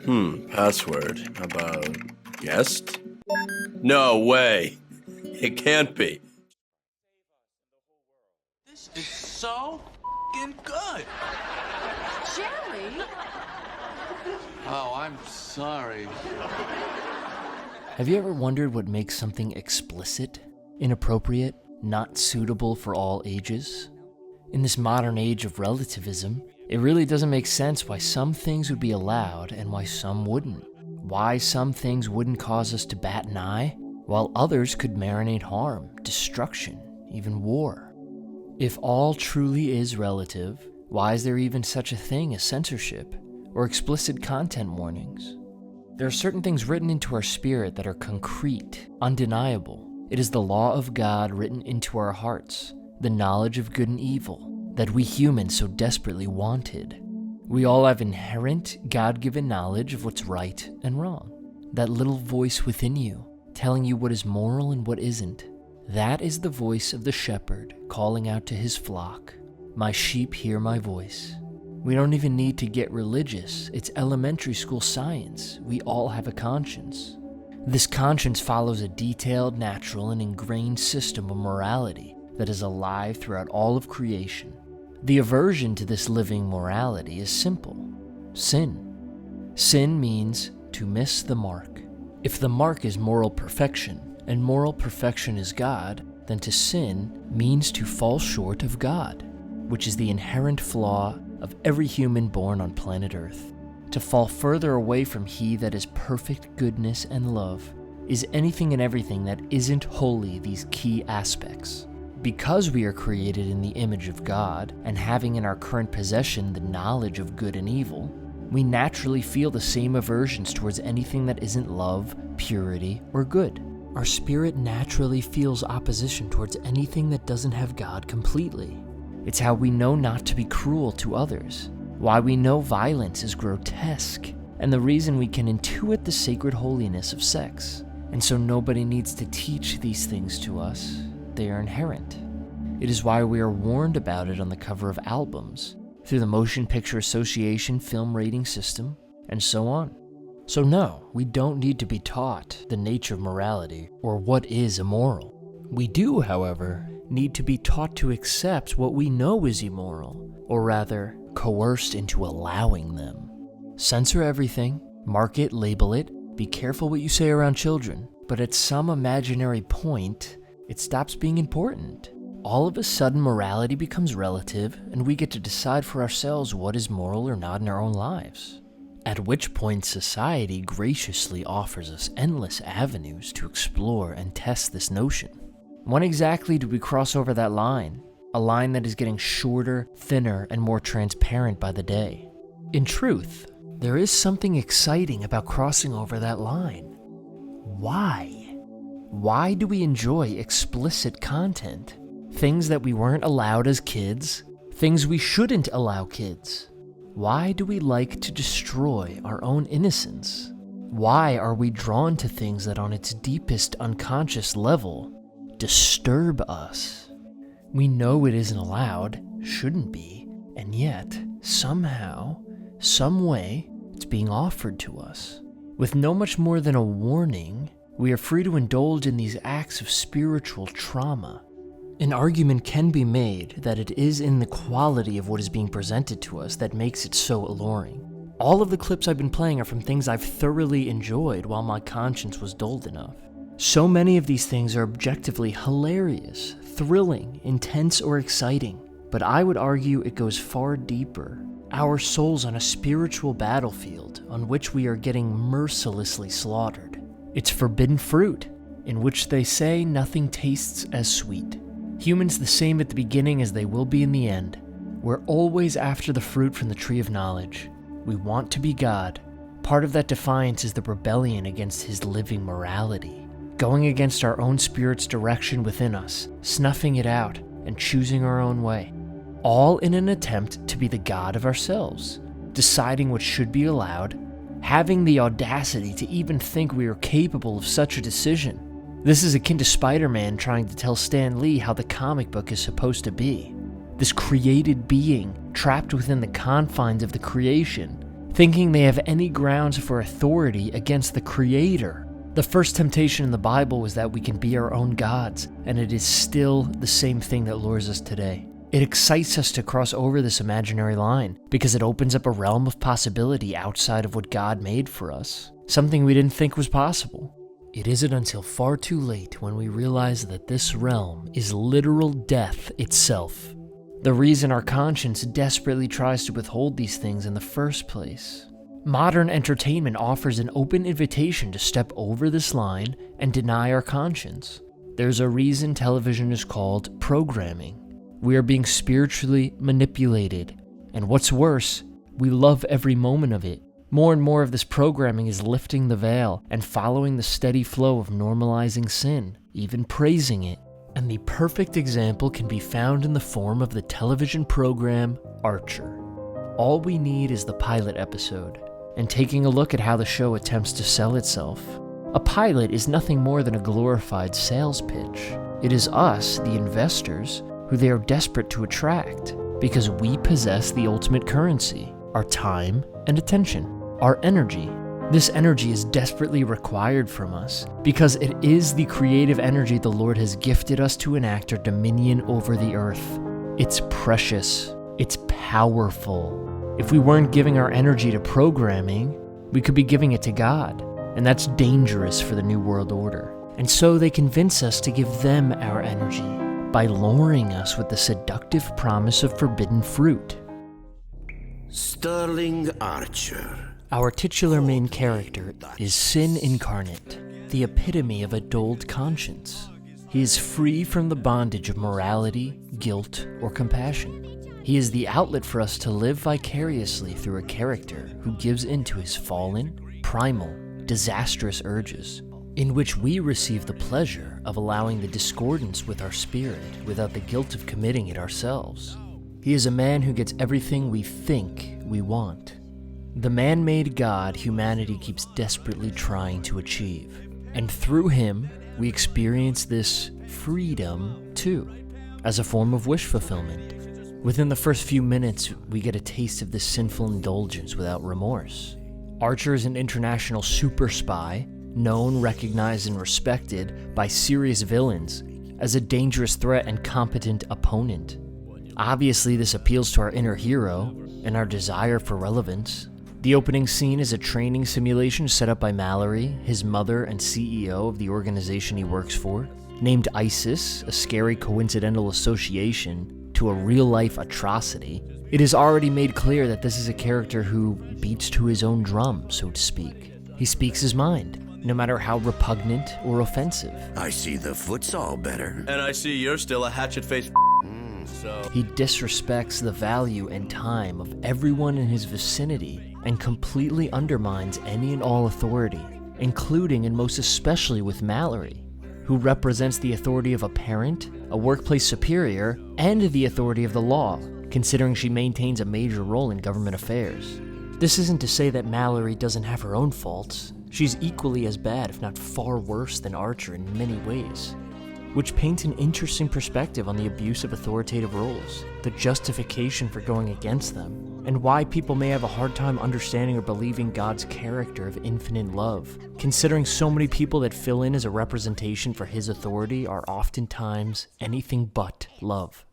Password. How about guest? No way. It can't be. This is so f***ing good. Jerry? Oh, I'm sorry. Have you ever wondered what makes something explicit, inappropriate, not suitable for all ages? In this modern age of relativism, it really doesn't make sense why some things would be allowed and why some wouldn't. Why some things wouldn't cause us to bat an eye, while others could marinate harm, destruction, even war. If all truly is relative, why is there even such a thing as censorship or explicit content warnings? There are certain things written into our spirit that are concrete, undeniable. It is the law of God written into our hearts, the knowledge of good and evil that we humans so desperately wanted. We all have inherent, God-given knowledge of what's right and wrong. That little voice within you, telling you what is moral and what isn't. That is the voice of the shepherd calling out to his flock. My sheep hear my voice. We don't even need to get religious. It's elementary school science. We all have a conscience. This conscience follows a detailed, natural, and ingrained system of morality that is alive throughout all of creation. The aversion to this living morality is simple: sin. Sin means to miss the mark. If the mark is moral perfection, and moral perfection is God, then to sin means to fall short of God, which is the inherent flaw of every human born on planet Earth. To fall further away from He that is perfect goodness and love is anything and everything that isn't wholly these key aspects. Because we are created in the image of God, and having in our current possession the knowledge of good and evil, we naturally feel the same aversions towards anything that isn't love, purity, or good. Our spirit naturally feels opposition towards anything that doesn't have God completely. It's how we know not to be cruel to others, why we know violence is grotesque, and the reason we can intuit the sacred holiness of sex. And so nobody needs to teach these things to us. They are inherent. It is why we are warned about it on the cover of albums, through the Motion Picture Association film rating system, and so on. So no, we don't need to be taught the nature of morality or what is immoral. We do, however, need to be taught to accept what we know is immoral, or rather, coerced into allowing them. Censor everything, mark it, label it, be careful what you say around children, but at some imaginary point, it stops being important. All of a sudden, morality becomes relative, and we get to decide for ourselves what is moral or not in our own lives. At which point, society graciously offers us endless avenues to explore and test this notion. When exactly do we cross over that line? A line that is getting shorter, thinner, and more transparent by the day. In truth, there is something exciting about crossing over that line. Why? Why do we enjoy explicit content? Things that we weren't allowed as kids, things we shouldn't allow kids. Why do we like to destroy our own innocence? Why are we drawn to things that on its deepest unconscious level disturb us? We know it isn't allowed, shouldn't be, and yet, somehow, some way, it's being offered to us. With no much more than a warning, we are free to indulge in these acts of spiritual trauma. An argument can be made that it is in the quality of what is being presented to us that makes it so alluring. All of the clips I've been playing are from things I've thoroughly enjoyed while my conscience was dulled enough. So many of these things are objectively hilarious, thrilling, intense, or exciting, but I would argue it goes far deeper. Our souls on a spiritual battlefield on which we are getting mercilessly slaughtered. It's forbidden fruit, in which they say nothing tastes as sweet. Humans the same at the beginning as they will be in the end. We're always after the fruit from the tree of knowledge. We want to be God. Part of that defiance is the rebellion against His living morality, going against our own spirit's direction within us, snuffing it out, and choosing our own way. All in an attempt to be the God of ourselves, deciding what should be allowed, having the audacity to even think we are capable of such a decision. This is akin to Spider-Man trying to tell Stan Lee how the comic book is supposed to be. This created being, trapped within the confines of the creation, thinking they have any grounds for authority against the Creator. The first temptation in the Bible was that we can be our own gods, and it is still the same thing that lures us today. It excites us to cross over this imaginary line because it opens up a realm of possibility outside of what God made for us, something we didn't think was possible. It isn't until far too late when we realize that this realm is literal death itself. The reason our conscience desperately tries to withhold these things in the first place. Modern entertainment offers an open invitation to step over this line and deny our conscience. There's a reason television is called programming. We are being spiritually manipulated, and what's worse, we love every moment of it. More and more of this programming is lifting the veil and following the steady flow of normalizing sin, even praising it. And the perfect example can be found in the form of the television program Archer. All we need is the pilot episode, and taking a look at how the show attempts to sell itself. A pilot is nothing more than a glorified sales pitch. It is us, the investors, who they are desperate to attract, because we possess the ultimate currency, our time and attention, our energy. This energy is desperately required from us, because it is the creative energy the Lord has gifted us to enact our dominion over the earth. It's precious. It's powerful. If we weren't giving our energy to programming, we could be giving it to God, and that's dangerous for the New World Order. And so they convince us to give them our energy by luring us with the seductive promise of forbidden fruit. Sterling Archer. Our titular main character is sin incarnate, the epitome of a dulled conscience. He is free from the bondage of morality, guilt, or compassion. He is the outlet for us to live vicariously through a character who gives in to his fallen, primal, disastrous urges, in which we receive the pleasure of allowing the discordance with our spirit without the guilt of committing it ourselves. He is a man who gets everything we think we want. The man-made God humanity keeps desperately trying to achieve. And through him, we experience this freedom too, as a form of wish fulfillment. Within the first few minutes, we get a taste of this sinful indulgence without remorse. Archer is an international super spy, known, recognized, and respected by serious villains as a dangerous threat and competent opponent. Obviously, this appeals to our inner hero and our desire for relevance. The opening scene is a training simulation set up by Mallory, his mother and CEO of the organization he works for. Named ISIS, a scary coincidental association to a real-life atrocity, it is already made clear that this is a character who beats to his own drum, so to speak. He speaks his mind, no matter how repugnant or offensive. I see the futsal better. And I see you're still a hatchet-faced so... He disrespects the value and time of everyone in his vicinity and completely undermines any and all authority, including and most especially with Mallory, who represents the authority of a parent, a workplace superior, and the authority of the law, considering she maintains a major role in government affairs. This isn't to say that Mallory doesn't have her own faults. She's equally as bad, if not far worse, than Archer in many ways, which paints an interesting perspective on the abuse of authoritative roles, the justification for going against them, and why people may have a hard time understanding or believing God's character of infinite love, considering so many people that fill in as a representation for his authority are oftentimes anything but love.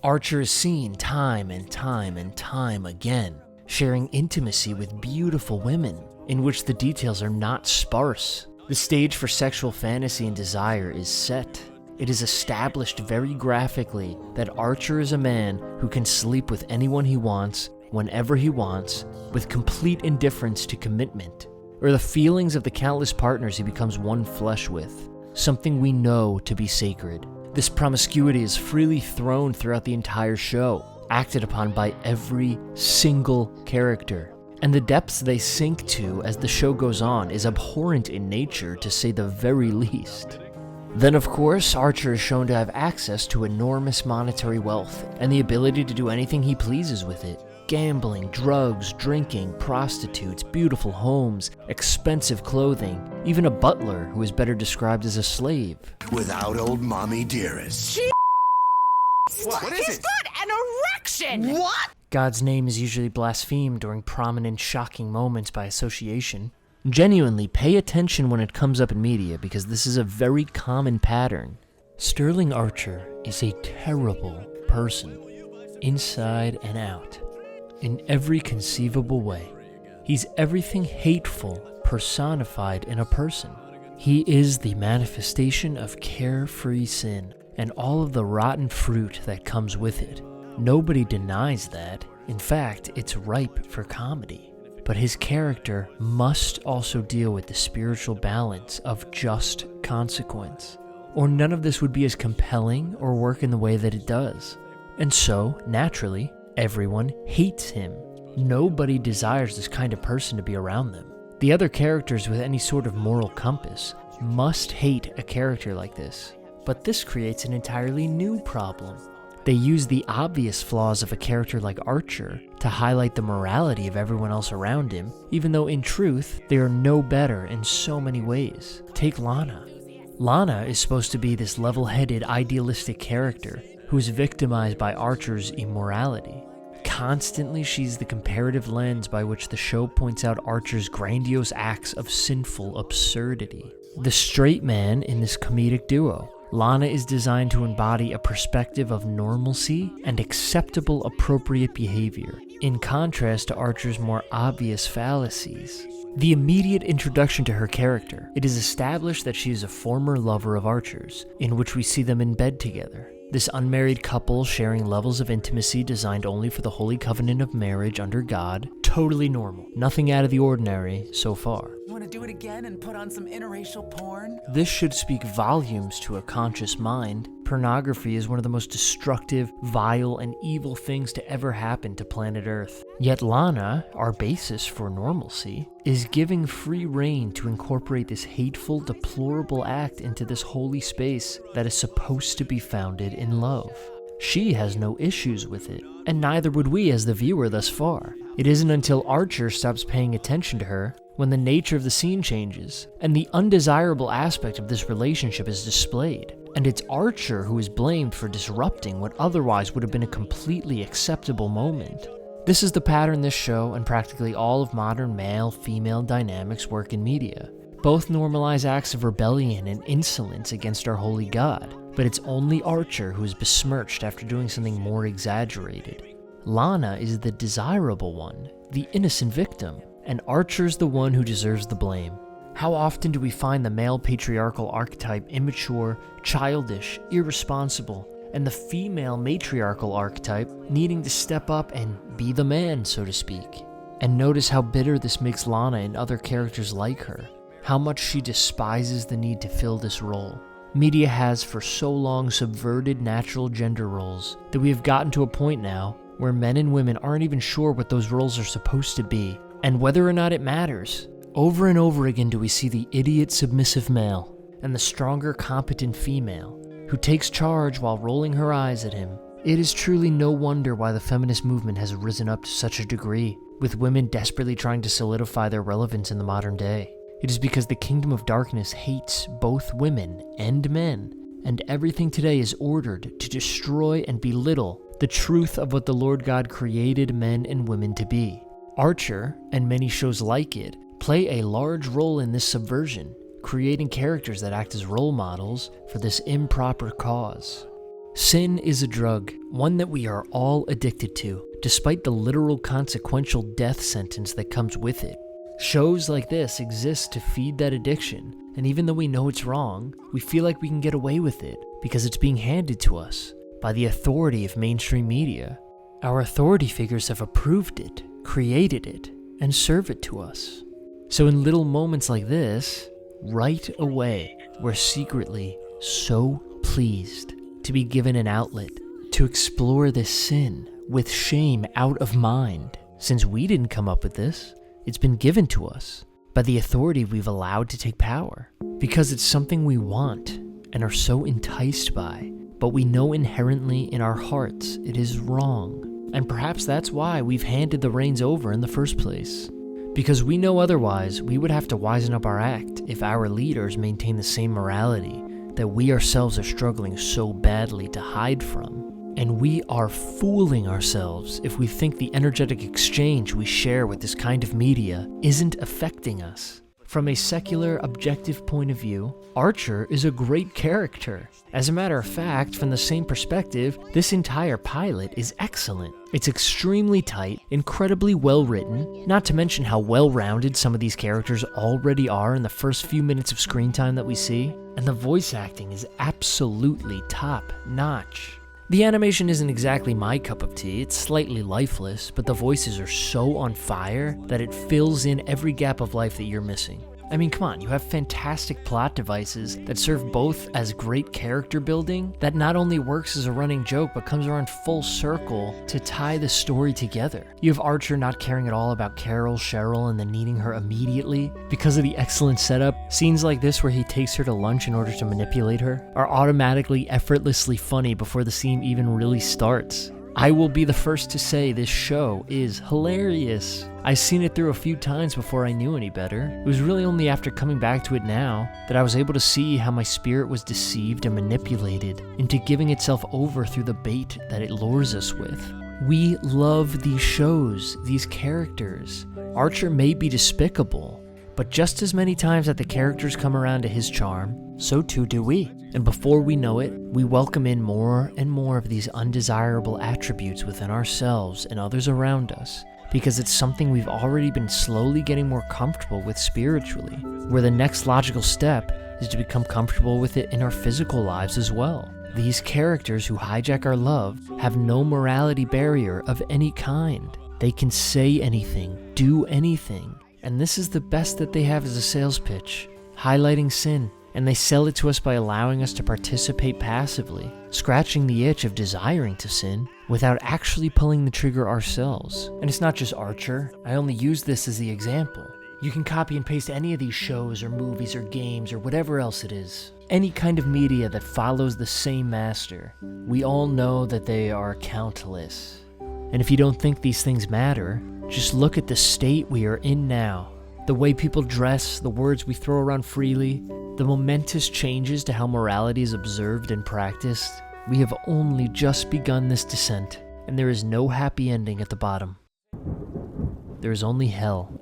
Archer is seen time and time and time again, sharing intimacy with beautiful women, in which the details are not sparse. The stage for sexual fantasy and desire is set. It is established very graphically that Archer is a man who can sleep with anyone he wants, whenever he wants, with complete indifference to commitment, or the feelings of the countless partners he becomes one flesh with, something we know to be sacred. This promiscuity is freely thrown throughout the entire show, acted upon by every single character. And the depths they sink to as the show goes on is abhorrent in nature, to say the very least. Then, of course, Archer is shown to have access to enormous monetary wealth and the ability to do anything he pleases with it. Gambling, drugs, drinking, prostitutes, beautiful homes, expensive clothing, even a butler who is better described as a slave. Without old mommy dearest. What is it? He's got an erection! What? God's name is usually blasphemed during prominent, shocking moments by association. Genuinely, pay attention when it comes up in media because this is a very common pattern. Sterling Archer is a terrible person, inside and out, in every conceivable way. He's everything hateful personified in a person. He is the manifestation of carefree sin and all of the rotten fruit that comes with it. Nobody denies that. In fact, it's ripe for comedy. But his character must also deal with the spiritual balance of just consequence, or none of this would be as compelling or work in the way that it does. And so, naturally, everyone hates him. Nobody desires this kind of person to be around them. The other characters with any sort of moral compass must hate a character like this. But this creates an entirely new problem. They use the obvious flaws of a character like Archer to highlight the morality of everyone else around him, even though in truth, they are no better in so many ways. Take Lana. Lana is supposed to be this level-headed, idealistic character who is victimized by Archer's immorality. Constantly, she's the comparative lens by which the show points out Archer's grandiose acts of sinful absurdity. The straight man in this comedic duo, Lana is designed to embody a perspective of normalcy and acceptable appropriate behavior, in contrast to Archer's more obvious fallacies. The immediate introduction to her character, it is established that she is a former lover of Archer's, in which we see them in bed together. This unmarried couple sharing levels of intimacy designed only for the holy covenant of marriage under God, totally normal. Nothing out of the ordinary so far. You want to do it again and put on some interracial porn? This should speak volumes to a conscious mind. Pornography is one of the most destructive, vile, and evil things to ever happen to planet Earth. Yet Lana, our basis for normalcy, is giving free rein to incorporate this hateful, deplorable act into this holy space that is supposed to be founded in love. She has no issues with it, and neither would we as the viewer thus far. It isn't until Archer stops paying attention to her when the nature of the scene changes, and the undesirable aspect of this relationship is displayed. And it's Archer who is blamed for disrupting what otherwise would have been a completely acceptable moment. This is the pattern this show and practically all of modern male-female dynamics work in media. Both normalize acts of rebellion and insolence against our holy God, but it's only Archer who is besmirched after doing something more exaggerated. Lana is the desirable one, the innocent victim, and Archer's the one who deserves the blame. How often do we find the male patriarchal archetype immature, childish, irresponsible, and the female matriarchal archetype needing to step up and be the man, so to speak? And notice how bitter this makes Lana and other characters like her, how much she despises the need to fill this role. Media has for so long subverted natural gender roles that we have gotten to a point now where men and women aren't even sure what those roles are supposed to be, and whether or not it matters. Over and over again do we see the idiot submissive male and the stronger competent female who takes charge while rolling her eyes at him. It is truly no wonder why the feminist movement has risen up to such a degree, with women desperately trying to solidify their relevance in the modern day. It is because the kingdom of darkness hates both women and men, and everything today is ordered to destroy and belittle the truth of what the Lord God created men and women to be. Archer, and many shows like it, play a large role in this subversion, creating characters that act as role models for this improper cause. Sin is a drug, one that we are all addicted to, despite the literal consequential death sentence that comes with it. Shows like this exist to feed that addiction, and even though we know it's wrong, we feel like we can get away with it because it's being handed to us by the authority of mainstream media. Our authority figures have approved it, created it, and serve it to us. So in little moments like this, right away, we're secretly so pleased to be given an outlet to explore this sin with shame out of mind. Since we didn't come up with this, it's been given to us by the authority we've allowed to take power, because it's something we want and are so enticed by, but we know inherently in our hearts it is wrong. And perhaps that's why we've handed the reins over in the first place. Because we know otherwise, we would have to wisen up our act if our leaders maintain the same morality that we ourselves are struggling so badly to hide from. And we are fooling ourselves if we think the energetic exchange we share with this kind of media isn't affecting us. From a secular, objective point of view, Archer is a great character. As a matter of fact, from the same perspective, this entire pilot is excellent. It's extremely tight, incredibly well written, not to mention how well-rounded some of these characters already are in the first few minutes of screen time that we see, and the voice acting is absolutely top-notch. The animation isn't exactly my cup of tea, it's slightly lifeless, but the voices are so on fire that it fills in every gap of life that you're missing. I mean, come on, you have fantastic plot devices that serve both as great character building that not only works as a running joke, but comes around full circle to tie the story together. You have Archer not caring at all about Carol, Cheryl, and then needing her immediately. Because of the excellent setup, scenes like this where he takes her to lunch in order to manipulate her are automatically effortlessly funny before the scene even really starts. I will be the first to say this show is hilarious. I've seen it through a few times before I knew any better. It was really only after coming back to it now that I was able to see how my spirit was deceived and manipulated into giving itself over through the bait that it lures us with. We love these shows, these characters. Archer may be despicable, but just as many times that the characters come around to his charm, so too do we. And before we know it, we welcome in more and more of these undesirable attributes within ourselves and others around us, because it's something we've already been slowly getting more comfortable with spiritually, where the next logical step is to become comfortable with it in our physical lives as well. These characters who hijack our love have no morality barrier of any kind. They can say anything, do anything, and this is the best that they have as a sales pitch, highlighting sin. And they sell it to us by allowing us to participate passively, scratching the itch of desiring to sin without actually pulling the trigger ourselves. And it's not just Archer, I only use this as the example. You can copy and paste any of these shows or movies or games or whatever else it is. Any kind of media that follows the same master. We all know that they are countless. And if you don't think these things matter, just look at the state we are in now. The way people dress, the words we throw around freely, the momentous changes to how morality is observed and practiced. We have only just begun this descent, and there is no happy ending at the bottom. There is only hell.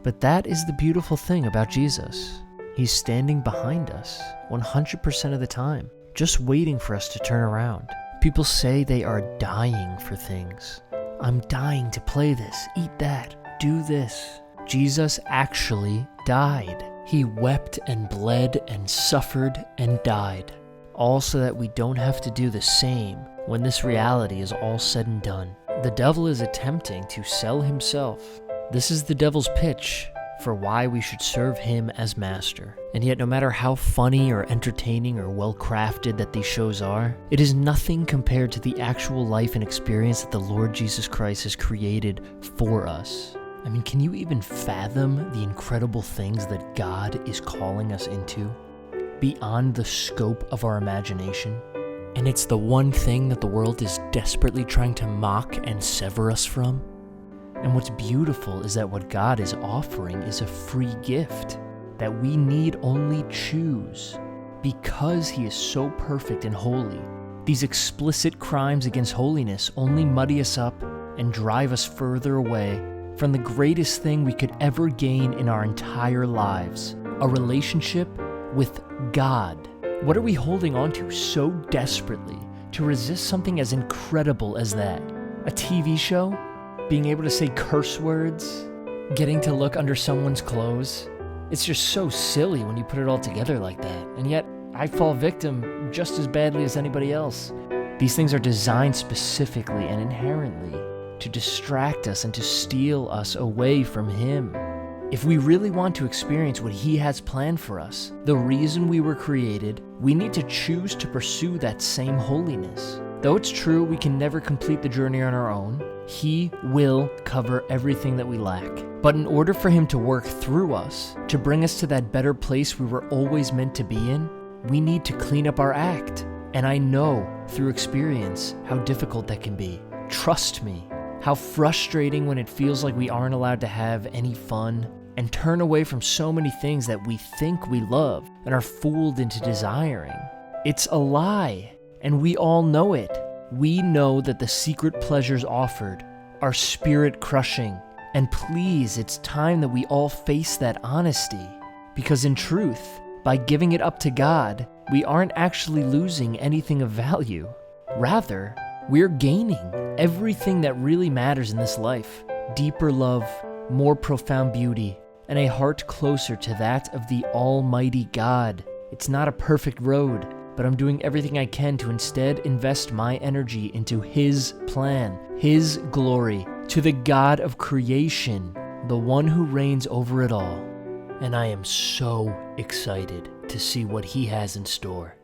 But that is the beautiful thing about Jesus. He's standing behind us 100% of the time, just waiting for us to turn around. People say they are dying for things. I'm dying to play this, eat that, do this. Jesus actually died. He wept and bled and suffered and died. All so that we don't have to do the same when this reality is all said and done. The devil is attempting to sell himself. This is the devil's pitch for why we should serve him as master. And yet no matter how funny or entertaining or well-crafted that these shows are, it is nothing compared to the actual life and experience that the Lord Jesus Christ has created for us. I mean, can you even fathom the incredible things that God is calling us into? Beyond the scope of our imagination? And it's the one thing that the world is desperately trying to mock and sever us from. And what's beautiful is that what God is offering is a free gift that we need only choose. Because he is so perfect and holy, these explicit crimes against holiness only muddy us up and drive us further away from the greatest thing we could ever gain in our entire lives, a relationship with God. What are we holding on to so desperately to resist something as incredible as that? A TV show? Being able to say curse words? Getting to look under someone's clothes? It's just so silly when you put it all together like that, and yet I fall victim just as badly as anybody else. These things are designed specifically and inherently to distract us and to steal us away from him. If we really want to experience what he has planned for us, the reason we were created, we need to choose to pursue that same holiness. Though it's true we can never complete the journey on our own, he will cover everything that we lack. But in order for him to work through us, to bring us to that better place we were always meant to be in, we need to clean up our act. And I know through experience how difficult that can be. Trust me. How frustrating when it feels like we aren't allowed to have any fun and turn away from so many things that we think we love and are fooled into desiring. It's a lie. and we all know it. We know that the secret pleasures offered are spirit-crushing, and please, it's time that we all face that honesty. Because in truth, by giving it up to God, we aren't actually losing anything of value. Rather, we're gaining everything that really matters in this life. Deeper love, more profound beauty, and a heart closer to that of the Almighty God. It's not a perfect road, but I'm doing everything I can to instead invest my energy into His plan, His glory, to the God of creation, the one who reigns over it all. And I am so excited to see what He has in store.